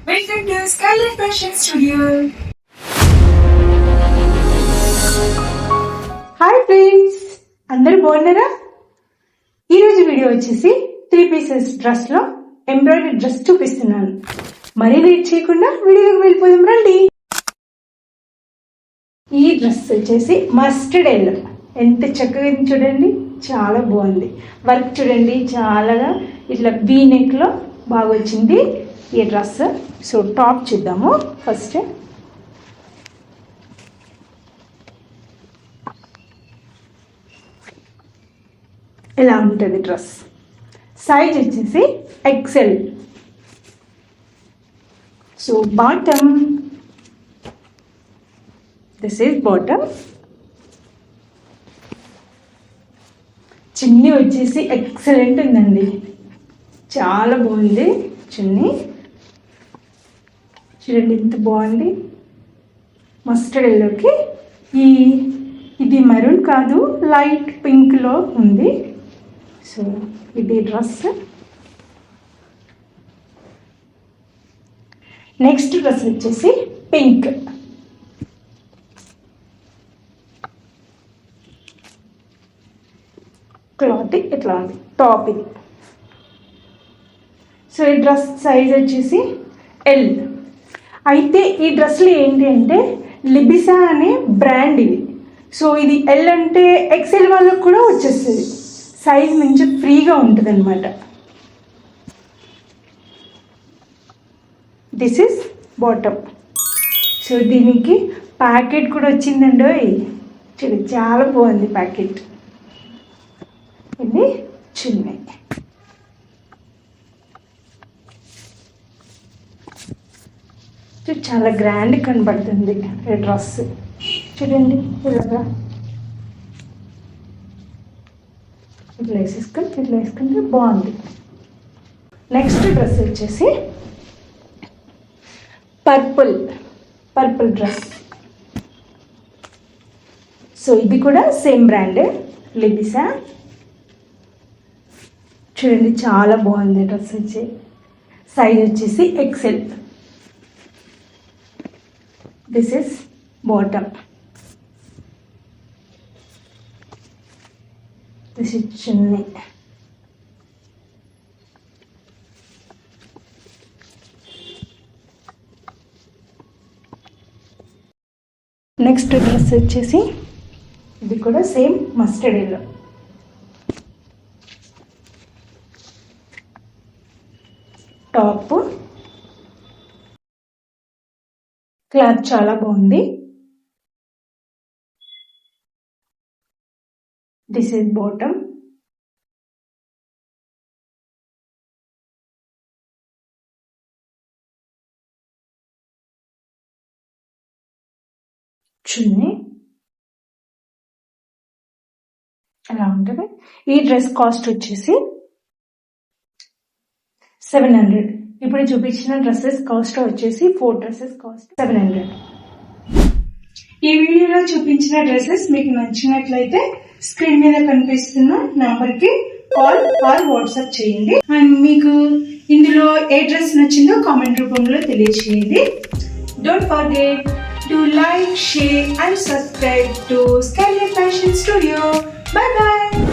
Welcome to Scarlet Fashion Studio. Hi friends, అందరూ బాగున్నారా? ఈరోజు వీడియో వచ్చేసి 3 పీసెస్ డ్రెస్ లో ఎంబ్రాయిడరీ డ్రెస్ చూపిస్తున్నాను. మరీ లేట్ చేయకుండా వీడియోకి వెళ్ళిపోదాం రండి. ఈ డ్రెస్ వచ్చేసి మస్టర్డ్ ఎల్లో. ఎంత చక్కగా ఉంది చూడండి, చాలా బాగుంది. వర్క్ చూడండి, చాలా ఇట్లా వీ నెక్ లో బాగా వచ్చింది ఈ డ్రెస్. సో టాప్ చూద్దాము. ఫస్ట్ ఇలా ఉంటుంది డ్రెస్. సైజ్ వచ్చేసి XL. So bottom, this is bottom. చున్నీ వచ్చేసి ఎక్సలెంట్ ఉందండి, చాలా బాగుంది చున్నీ. చూడండి ఎంత బాగుంది. మస్టర్డ్ ఎల్లోకి ఇది మెరూన్ కాదు, లైట్ పింక్లో ఉంది. సో ఇది డ్రెస్. నెక్స్ట్ డ్రెస్ వచ్చేసి పింక్. క్లాత్ ఇట్లా ఉంది, టాప్ ఇది. సో ఈ డ్రెస్ సైజ్ వచ్చేసి ఎల్. అయితే ఈ డ్రెస్లో ఏంటి అంటే లిబిసా అనే బ్రాండ్ ఇది. సో ఇది ఎల్ అంటే ఎక్సెల్ వాళ్ళకు కూడా వచ్చేస్తుంది. సైజ్ మంచి ఫ్రీగా ఉంటుంది అనమాట. This is bottom. సో దీనికి ప్యాకెట్ కూడా వచ్చిందండి. చూడు చాలా బాగుంది ప్యాకెట్. ఇది చున్నీ. చాలా గ్రాండ్ కనబడుతుంది ఈ డ్రెస్. చూడండి ఇలాగా ఇట్లా వేసుకుంటే బాగుంది. నెక్స్ట్ డ్రెస్ వచ్చేసి పర్పుల్ డ్రెస్. సో ఇది కూడా సేమ్ బ్రాండ్, లిబిసా. చూడండి చాలా బాగుంది డ్రెస్. వచ్చి సైజ్ వచ్చేసి XL. This is bottom. This is chunni. Next dress వచ్చేసి ఇది కూడా same mustard yellow. Top. Cloth చాలా బాగుంది. This is bottom. చున్నీ ఎలా ఉంటుంది. ఈ డ్రెస్ కాస్ట్ వచ్చేసి 700. ఇప్పుడు చూపించిన డ్రెస్సెస్ కాస్ట్ వచ్చేసి 4 డ్రెస్సెస్ కాస్ట్ 700. ఈ వీడియోలో చూపించిన డ్రెస్సెస్ మీకు నచ్చినట్లయితే స్క్రీన్ మీద కనిపిస్తున్న నంబర్కి కాల్ ఆర్ వాట్సాప్ చేయండి. అండ్ మీకు ఇందులో ఏ డ్రెస్ నచ్చిందో కామెంట్ రూపంలో తెలియజేయండి. Don't forget to like, share and subscribe to Scarlet Fashion Studio. Bye bye.